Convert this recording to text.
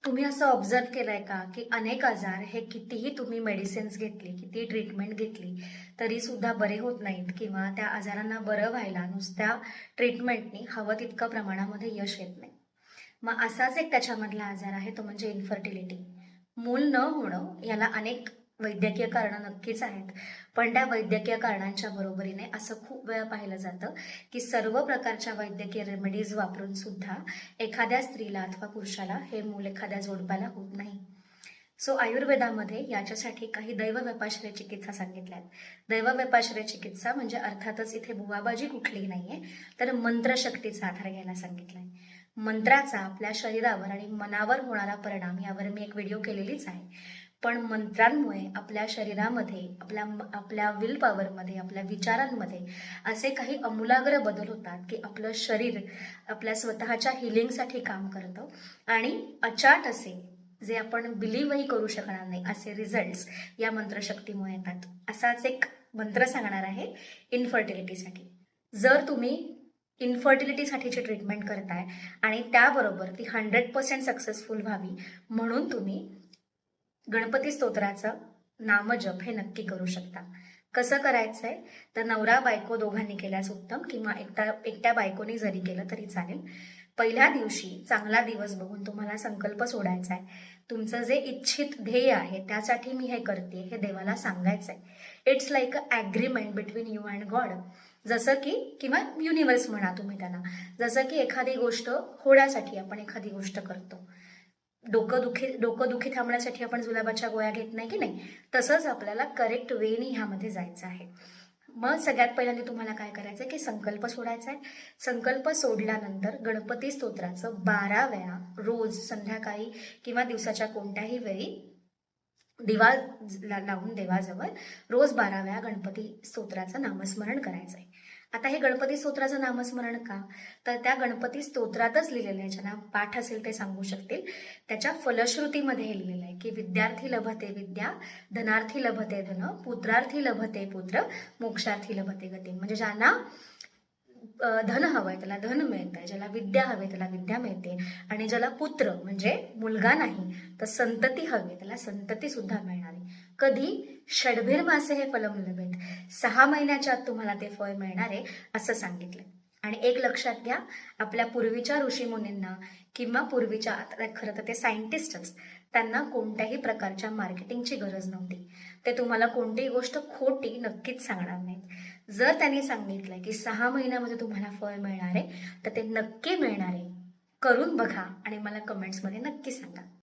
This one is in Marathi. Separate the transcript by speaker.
Speaker 1: तुम्ही असं ऑब्झर्व केलंय का, की अनेक आजार हे कितीही तुम्ही मेडिसिन्स घेतली, कितीही ट्रीटमेंट घेतली, तरी सुद्धा बरे होत नाहीत किंवा त्या आजारांना बरं व्हायला नुसत्या ट्रीटमेंटनी हवं तितकं प्रमाणामध्ये यश येत नाही. मग असाच एक त्याच्यामधला आजार आहे, तो म्हणजे इन्फर्टिलिटी. मूल न होणं याला अनेक वैद्यकीय कारणं नक्कीच आहेत. पण त्या वैद्यकीय कारणांच्या बरोबरीने असं खूप वेळा पाहिलं जातं, की सर्व प्रकारच्या वैद्यकीय रेमेडीज वापरून सुद्धा एखाद्या स्त्रीला अथवा पुरुषाला हे मूल एखाद्या जोडप्याला होत नाही. सो आयुर्वेदामध्ये याच्यासाठी काही दैवव्यपाश्रय चिकित्सा सांगितल्या आहेत. दैवव्यपाश्रय चिकित्सा म्हणजे अर्थातच इथे बुवाबाजी कुठलीही नाहीये, तर मंत्रशक्तीचा आधार घ्यायला सांगितलाय. मंत्राचा आपल्या शरीरावर आणि मनावर होणारा परिणाम यावर मी एक व्हिडिओ केलेलीच आहे. पण मंत्रांमुळे आपल्या शरीरामध्ये, आपल्या विल पॉवरमध्ये, आपल्या विचारांमध्ये असे काही आमूलाग्र बदल होतात, की आपलं शरीर आपल्या स्वतःच्या हिलिंगसाठी काम करतं आणि अचाट असे, जे आपण बिलीव्हही करू शकणार नाही असे रिझल्ट्स या मंत्रशक्तीमुळे येतात. असाच एक मंत्र सांगणार आहे इन्फर्टिलिटीसाठी. जर तुम्ही इन्फर्टिलिटीसाठीची ट्रीटमेंट करताय आणि त्याबरोबर ती 100% सक्सेसफुल व्हावी म्हणून तुम्ही गणपती स्तोत्राचं नामजप हे नक्की करू शकता. कसं करायचंय तर नवरा बायको दोघांनी केल्यास उत्तम, किंवा एकट्या बायकोनी जरी केलं तरी चालेल. पहिल्या दिवशी चांगला दिवस बघून तुम्हाला संकल्प सोडायचा आहे. तुमचं जे इच्छित ध्येय आहे त्यासाठी मी हे करते हे देवाला सांगायचंय. It's like a agreement between you and God. जसं की, किंवा युनिव्हर्स म्हणा तुम्ही त्यांना, जसं की एखादी गोष्ट होण्यासाठी आपण एखादी गोष्ट करतो. डोकं दुखी थांबण्यासाठी आपण जुलाबाच्या गोळ्या घेत नाही की नाही, तसंच आपल्याला करेक्ट वेनी ह्यामध्ये जायचं आहे. मग सगळ्यात पहिल्यांदा तुम्हाला काय करायचं आहे की संकल्प सोडायचा आहे. संकल्प सोडल्यानंतर गणपती स्तोत्राचं 12 वेळा रोज संध्याकाळी किंवा दिवसाच्या कोणत्याही वेळी दिवा लावून देवाजवळ रोज 12 वेळा गणपती स्तोत्राचं नामस्मरण करायचं आहे. आता हे गणपती स्तोत्राचं नामस्मरण का, तर त्या गणपती स्तोत्रातच लिहिलेलं आहे, ज्यांना पाठ असेल ते सांगू शकतील. त्याच्या फलश्रुतीमध्ये हे लिहिलेलं आहे की विद्यार्थी लभते विद्या, धनार्थी लभते धन, पुत्रार्थी लभते पुत्र, मोक्षार्थी लभते गती. म्हणजे ज्यांना धन हवंय त्याला धन मिळतंय, ज्याला विद्या हवी त्याला विद्या मिळते, आणि ज्याला पुत्र म्हणजे मुलगा नाही तर संतती हवी त्याला संतती सुद्धा मिळणार आहे. कधी? षडभीर मासे हे फलम लभेत, 6 महिन्याच्या आत तुम्हाला ते फळ मिळणार आहे असं सांगितलंय. आणि एक लक्षात घ्या, आपल्या पूर्वीच्या ऋषीमुनींना किंवा पूर्वीच्या, खरं तर ते सायंटिस्टच, त्यांना कोणत्याही प्रकारच्या मार्केटिंगची गरज नव्हती. ते तुम्हाला कोणतीही गोष्ट खोटी नक्कीच सांगणार नाहीत. जर त्यांनी सांगितलंय की 6 महिन्यामध्ये तुम्हाला फळ मिळणार आहे तर ते नक्की मिळणार आहे. करून बघा आणि मला कमेंट्समध्ये नक्की सांगा.